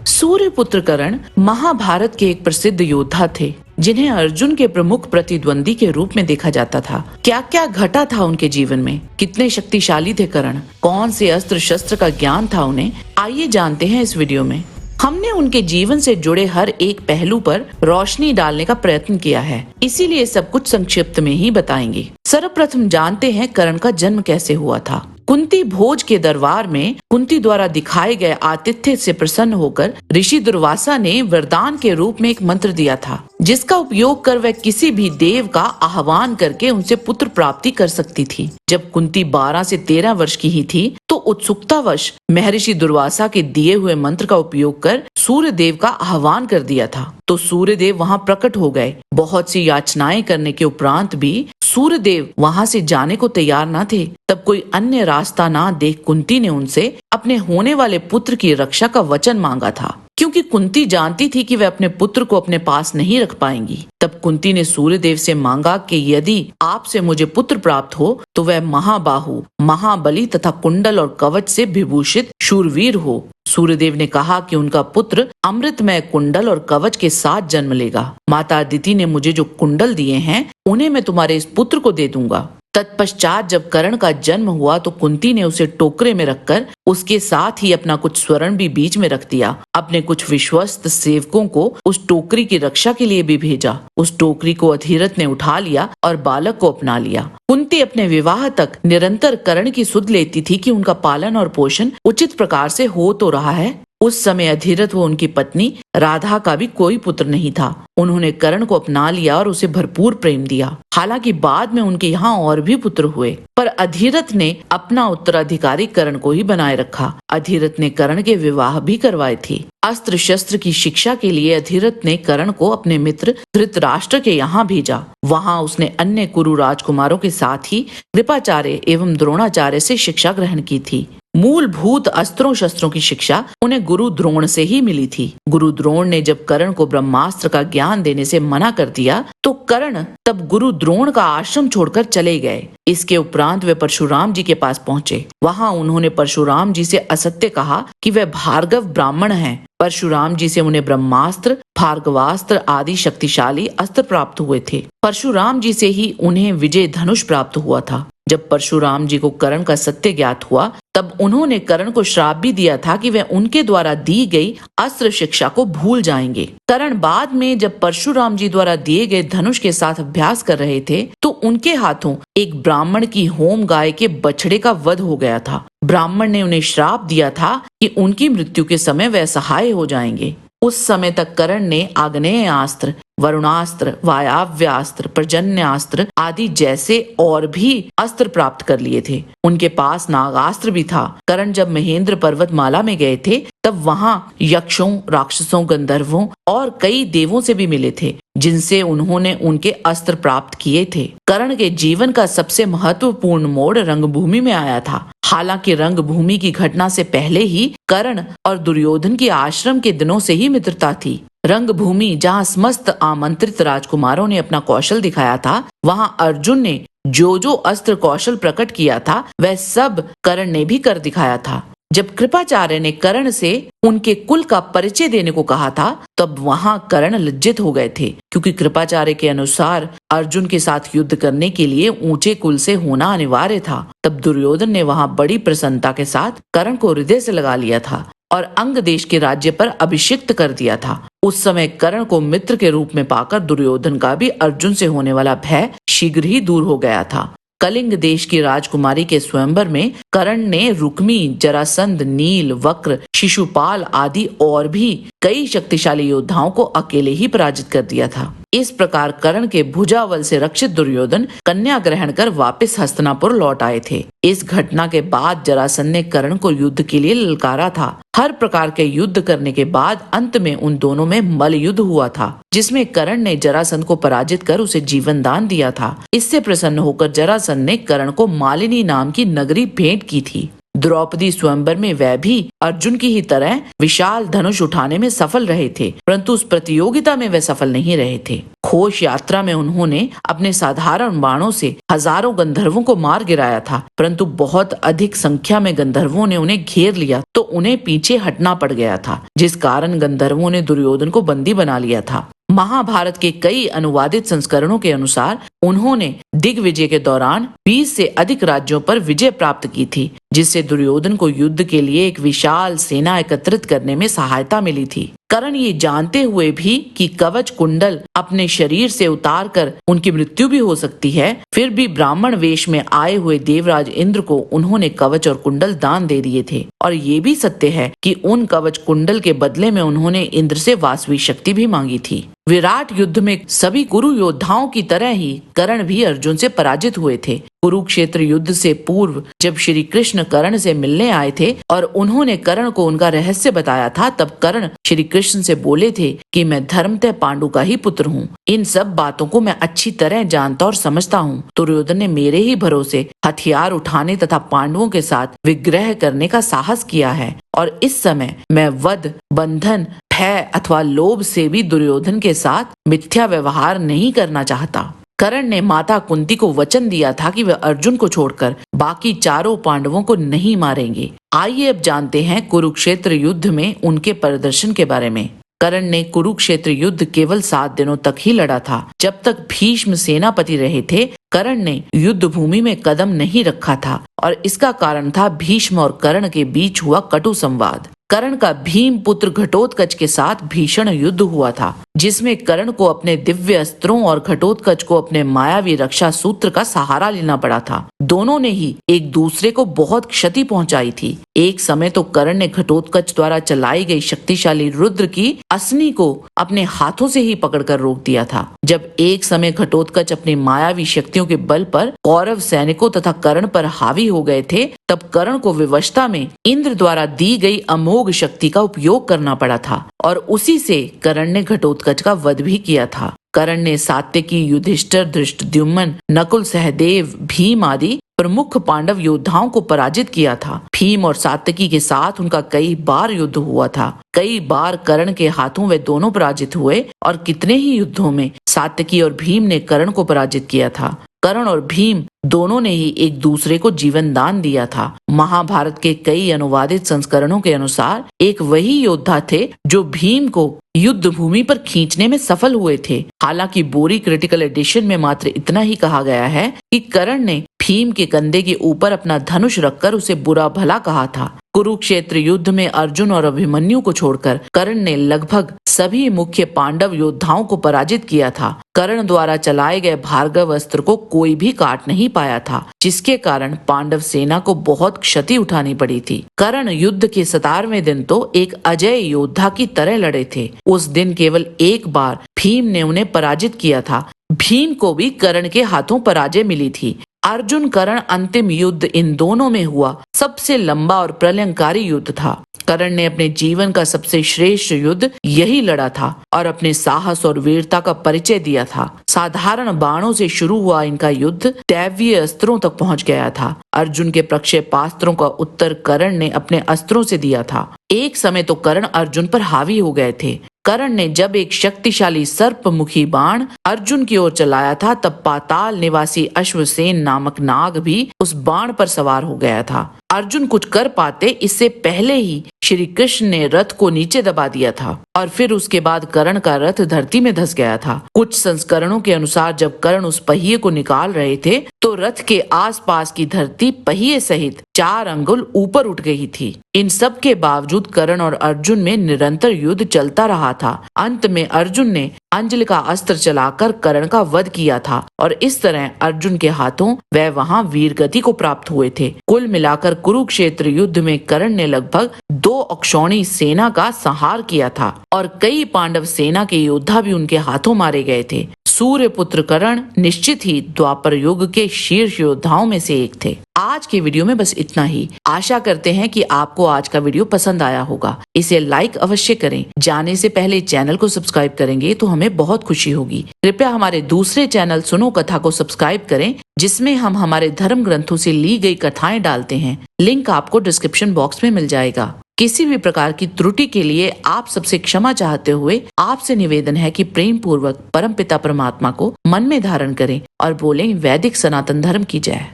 सूर्यपुत्र कर्ण महाभारत के एक प्रसिद्ध योद्धा थे, जिन्हें अर्जुन के प्रमुख प्रतिद्वंदी के रूप में देखा जाता था। क्या क्या घटा था उनके जीवन में, कितने शक्तिशाली थे कर्ण, कौन से अस्त्र शस्त्र का ज्ञान था उन्हें, आइए जानते हैं इस वीडियो में। हमने उनके जीवन से जुड़े हर एक पहलू पर रोशनी डालने का प्रयत्न किया है, इसीलिए सब कुछ संक्षिप्त में ही बताएंगे। सर्वप्रथम जानते हैं कर्ण का जन्म कैसे हुआ था। कुंती भोज के दरबार में कुंती द्वारा दिखाए गए आतिथ्य से प्रसन्न होकर ऋषि दुर्वासा ने वरदान के रूप में एक मंत्र दिया था, जिसका उपयोग कर वह किसी भी देव का आह्वान करके उनसे पुत्र प्राप्ति कर सकती थी। जब कुंती 12 से 13 वर्ष की ही थी तो उत्सुकतावश महर्षि दुर्वासा के दिए हुए मंत्र का उपयोग कर सूर्य देव का आह्वान कर दिया था। तो सूर्य देव वहाँ प्रकट हो गए। बहुत सी याचनाएं करने के उपरांत भी सूर्य देव वहाँ से जाने को तैयार न थे। तब कोई अन्य रास्ता ना देख कुंती ने उनसे अपने होने वाले पुत्र की रक्षा का वचन मांगा था, क्योंकि कुंती जानती थी कि वह अपने पुत्र को अपने पास नहीं रख पाएंगी। तब कुंती ने सूर्यदेव से मांगा कि यदि आपसे मुझे पुत्र प्राप्त हो तो वह महाबाहु, महाबली तथा कुंडल और कवच से विभूषित शूरवीर हो। सूर्यदेव ने कहा कि उनका पुत्र अमृतमय कुंडल और कवच के साथ जन्म लेगा। माता अदिति ने मुझे जो कुंडल दिए हैं उन्हें मैं तुम्हारे इस पुत्र को दे दूंगा। तत्पश्चात जब कर्ण का जन्म हुआ तो कुंती ने उसे टोकरे में रखकर उसके साथ ही अपना कुछ स्वर्ण भी बीच में रख दिया। अपने कुछ विश्वस्त सेवकों को उस टोकरी की रक्षा के लिए भी भेजा। उस टोकरी को अधिरथ ने उठा लिया और बालक को अपना लिया। कुंती अपने विवाह तक निरंतर कर्ण की सुध लेती थी कि उनका पालन और पोषण उचित प्रकार से हो तो रहा है। उस समय अधिरथ व उनकी पत्नी राधा का भी कोई पुत्र नहीं था। उन्होंने कर्ण को अपना लिया और उसे भरपूर प्रेम दिया। हालांकि बाद में उनके यहाँ और भी पुत्र हुए, पर अधिरथ ने अपना उत्तराधिकारी कर्ण को ही बनाए रखा। अधिरथ ने कर्ण के विवाह भी करवाए थे। अस्त्र शस्त्र की शिक्षा के लिए अधिरथ ने कर्ण को अपने मित्र धृतराष्ट्र के यहाँ भेजा। वहाँ उसने अन्य कुरु राजकुमारों के साथ ही कृपाचार्य एवं द्रोणाचार्य से शिक्षा ग्रहण की थी। मूलभूत अस्त्रों शस्त्रों की शिक्षा उन्हें गुरु द्रोण से ही मिली थी। गुरु द्रोण ने जब कर्ण को ब्रह्मास्त्र का ज्ञान देने से मना कर दिया तो कर्ण तब गुरु द्रोण का आश्रम छोड़कर चले गए। इसके उपरांत वे परशुराम जी के पास पहुँचे। वहाँ उन्होंने परशुराम जी से असत्य कहा कि वे भार्गव ब्राह्मण हैं। परशुराम जी से उन्हें ब्रह्मास्त्र, भार्गवास्त्र आदि शक्तिशाली अस्त्र प्राप्त हुए थे। परशुराम जी से ही उन्हें विजय धनुष प्राप्त हुआ था। जब परशुराम जी को कर्ण का सत्य ज्ञात हुआ तब उन्होंने कर्ण को श्राप भी दिया था कि वह उनके द्वारा दी गई अस्त्र शिक्षा को भूल जाएंगे। कर्ण बाद में जब परशुराम जी द्वारा दिए गए धनुष के साथ अभ्यास कर रहे थे तो उनके हाथों एक ब्राह्मण की होम गाय के बछड़े का वध हो गया था। ब्राह्मण ने उन्हें श्राप दिया था कि उनकी मृत्यु के समय वे असहाय हो जाएंगे। उस समय तक कर्ण ने आग्नेयास्त्र, वरुणास्त्र, वायव्यास्त्र, पर्जन्यास्त्र आदि जैसे और भी अस्त्र प्राप्त कर लिए थे। उनके पास नागास्त्र भी था। कर्ण जब महेंद्र पर्वतमाला में गए थे तब वहाँ यक्षों, राक्षसों, गंधर्वों और कई देवों से भी मिले थे, जिनसे उन्होंने उनके अस्त्र प्राप्त किए थे। कर्ण के जीवन का सबसे महत्वपूर्ण मोड़ रंगभूमि में आया था। हालांकि रंगभूमि की घटना से पहले ही कर्ण और दुर्योधन की आश्रम के दिनों से ही मित्रता थी। रंगभूमि जहाँ समस्त आमंत्रित राजकुमारों ने अपना कौशल दिखाया था, वहाँ अर्जुन ने जो जो अस्त्र कौशल प्रकट किया था वह सब कर्ण ने भी कर दिखाया था। जब कृपाचार्य ने कर्ण से उनके कुल का परिचय देने को कहा था तब वहां कर्ण लज्जित हो गए थे, क्योंकि कृपाचार्य के अनुसार अर्जुन के साथ युद्ध करने के लिए ऊंचे कुल से होना अनिवार्य था। तब दुर्योधन ने वहां बड़ी प्रसन्नता के साथ कर्ण को हृदय से लगा लिया था और अंग देश के राज्य पर अभिषिक्त कर दिया था। उस समय कर्ण को मित्र के रूप में पाकर दुर्योधन का भी अर्जुन से होने वाला भय शीघ्र ही दूर हो गया था। कलिंग देश की राजकुमारी के स्वयंवर में कर्ण ने रुक्मी, जरासंध, नील, वक्र, शिशुपाल आदि और भी कई शक्तिशाली योद्धाओं को अकेले ही पराजित कर दिया था। इस प्रकार कर्ण के भुजाबल से रक्षित दुर्योधन कन्या ग्रहण कर वापस हस्तिनापुर लौट आए थे। इस घटना के बाद जरासंध ने कर्ण को युद्ध के लिए ललकारा था। हर प्रकार के युद्ध करने के बाद अंत में उन दोनों में मल्ल युद्ध हुआ था, जिसमें कर्ण ने जरासंध को पराजित कर उसे जीवन दान दिया था। इससे प्रसन्न होकर जरासंध ने कर्ण को मालिनी नाम की नगरी भेंट की थी। द्रौपदी स्वयंवर में वह भी अर्जुन की ही तरह विशाल धनुष उठाने में सफल रहे थे, परंतु उस प्रतियोगिता में वे सफल नहीं रहे थे। घोष यात्रा में उन्होंने अपने साधारण बाणों से हजारों गंधर्वों को मार गिराया था, परंतु बहुत अधिक संख्या में गंधर्वों ने उन्हें घेर लिया तो उन्हें पीछे हटना पड़ गया था, जिस कारण गंधर्वों ने दुर्योधन को बंदी बना लिया था। महाभारत के कई अनुवादित संस्करणों के अनुसार उन्होंने दिग्विजय के दौरान 20 से अधिक राज्यों पर विजय प्राप्त की थी, जिससे दुर्योधन को युद्ध के लिए एक विशाल सेना एकत्रित करने में सहायता मिली थी। कर्ण ये जानते हुए भी कि कवच कुंडल अपने शरीर से उतार कर उनकी मृत्यु भी हो सकती है, फिर भी ब्राह्मण वेश में आए हुए देवराज इंद्र को उन्होंने कवच और कुंडल दान दे दिए थे। और ये भी सत्य है कि उन कवच कुंडल के बदले में उन्होंने इंद्र से वासवी शक्ति भी मांगी थी। विराट युद्ध में सभी कुरु योद्धाओं की तरह ही कर्ण भी अर्जुन से पराजित हुए थे। कुरुक्षेत्र युद्ध से पूर्व जब श्री कृष्ण कर्ण से मिलने आए थे और उन्होंने कर्ण को उनका रहस्य बताया था, तब कर्ण श्री कृष्ण से बोले थे कि मैं धर्मतः पांडु का ही पुत्र हूँ। इन सब बातों को मैं अच्छी तरह जानता और समझता हूँ। दुर्योधन ने मेरे ही भरोसे हथियार उठाने तथा पांडवों के साथ विग्रह करने का साहस किया है, और इस समय मैं वध, बंधन, भय अथवा लोभ से भी दुर्योधन के साथ मिथ्या व्यवहार नहीं करना चाहता। कर्ण ने माता कुंती को वचन दिया था कि वह अर्जुन को छोड़कर बाकी चारों पांडवों को नहीं मारेंगे। आइए अब जानते हैं कुरुक्षेत्र युद्ध में उनके प्रदर्शन के बारे में। कर्ण ने कुरुक्षेत्र युद्ध केवल 7 दिनों तक ही लड़ा था। जब तक भीष्म सेनापति रहे थे, कर्ण ने युद्ध भूमि में कदम नहीं रखा था, और इसका कारण था भीष्म और कर्ण के बीच हुआ कटु संवाद। कर्ण का भीम पुत्र घटोत्कच के साथ भीषण युद्ध हुआ था, जिसमें कर्ण को अपने दिव्य अस्त्रों और घटोत्कच को अपने मायावी रक्षा सूत्र का सहारा लेना पड़ा था। दोनों ने ही एक दूसरे को बहुत क्षति पहुंचाई थी। एक समय तो कर्ण ने घटोत्कच द्वारा चलाई गई शक्तिशाली रुद्र की असनी को अपने हाथों से ही पकड़कर रोक दिया था। जब एक समय घटोत्कच अपनी मायावी शक्तियों के बल पर कौरव सैनिकों तथा कर्ण पर हावी हो गए थे, तब कर्ण को विवशता में इंद्र द्वारा दी गई अमोघ शक्ति का उपयोग करना पड़ा था, और उसी से कर्ण ने घटोत्कच का वध भी किया था। कर्ण ने सात्यकी, युधिष्ठिर, धृष्टद्युम्न, नकुल, सहदेव, भीम आदि प्रमुख पांडव योद्धाओं को पराजित किया था। भीम और सात्यकी के साथ उनका कई बार युद्ध हुआ था। कई बार कर्ण के हाथों वे दोनों पराजित हुए, और कितने ही युद्धों में सात्यकी और भीम ने कर्ण को पराजित किया था। कर्ण और भीम दोनों ने ही एक दूसरे को जीवन दान दिया था। महाभारत के कई अनुवादित संस्करणों के अनुसार एक वही योद्धा थे जो भीम को युद्ध भूमि पर खींचने में सफल हुए थे। हालांकि बोरी क्रिटिकल एडिशन में मात्र इतना ही कहा गया है कि कर्ण ने भीम के कंधे के ऊपर अपना धनुष रखकर उसे बुरा भला कहा था। कुरुक्षेत्र युद्ध में अर्जुन और अभिमन्यु को छोड़कर कर्ण ने लगभग सभी मुख्य पांडव योद्धाओं को पराजित किया था। कर्ण द्वारा चलाए गए भार्गव अस्त्र को कोई भी काट नहीं पाया था, जिसके कारण पांडव सेना को बहुत क्षति उठानी पड़ी थी। कर्ण युद्ध के 17वें दिन तो एक अजय योद्धा की तरह लड़े थे। उस दिन केवल एक बार भीम ने उन्हें पराजित किया था। भीम को भी कर्ण के हाथों पराजय मिली थी। अर्जुन कर्ण अंतिम युद्ध इन दोनों में हुआ सबसे लंबा और प्रलयंकारी युद्ध था। कर्ण ने अपने जीवन का सबसे श्रेष्ठ युद्ध यही लड़ा था और अपने साहस और वीरता का परिचय दिया था। साधारण बाणों से शुरू हुआ इनका युद्ध दैवीय अस्त्रों तक पहुंच गया था। अर्जुन के प्रक्षेपास्त्रों का उत्तर कर्ण ने अपने अस्त्रों से दिया था। एक समय तो कर्ण अर्जुन पर हावी हो गए थे। कर्ण ने जब एक शक्तिशाली सर्पमुखी बाण अर्जुन की ओर चलाया था, तब पाताल निवासी अश्वसेन नामक नाग भी उस बाण पर सवार हो गया था। अर्जुन कुछ कर पाते इससे पहले ही श्री कृष्ण ने रथ को नीचे दबा दिया था, और फिर उसके बाद कर्ण का रथ धरती में धंस गया था। कुछ संस्करणों के अनुसार जब कर्ण उस पहिए को निकाल रहे थे, तो रथ के आसपास की धरती पहिए सहित 4 अंगुल ऊपर उठ गई थी। इन सब के बावजूद कर्ण और अर्जुन में निरंतर युद्ध चलता रहा था। अंत में अर्जुन ने अंजलि का अस्त्र चलाकर कर्ण का वध किया था, और इस तरह अर्जुन के हाथों वह वहां वीर गति को प्राप्त हुए थे। कुल मिलाकर कुरुक्षेत्र युद्ध में कर्ण ने लगभग 2 अक्षौणी सेना का संहार किया था, और कई पांडव सेना के योद्धा भी उनके हाथों मारे गए थे। सूर्य पुत्र कर्ण निश्चित ही द्वापर युग के शीर्ष योद्धाओं में से एक थे। आज के वीडियो में बस इतना ही। आशा करते हैं कि आपको आज का वीडियो पसंद आया होगा। इसे लाइक अवश्य करें। जाने से पहले चैनल को सब्सक्राइब करेंगे तो हमें बहुत खुशी होगी। कृपया हमारे दूसरे चैनल सुनो कथा को सब्सक्राइब करें, जिसमें हम हमारे धर्म ग्रंथों से ली गई कथाएं डालते हैं। लिंक आपको डिस्क्रिप्शन बॉक्स में मिल जाएगा। किसी भी प्रकार की त्रुटि के लिए आप सबसे क्षमा चाहते हुए आपसे निवेदन है कि प्रेम पूर्वक परमपिता परमात्मा को मन में धारण करें और बोलें वैदिक सनातन धर्म की जय।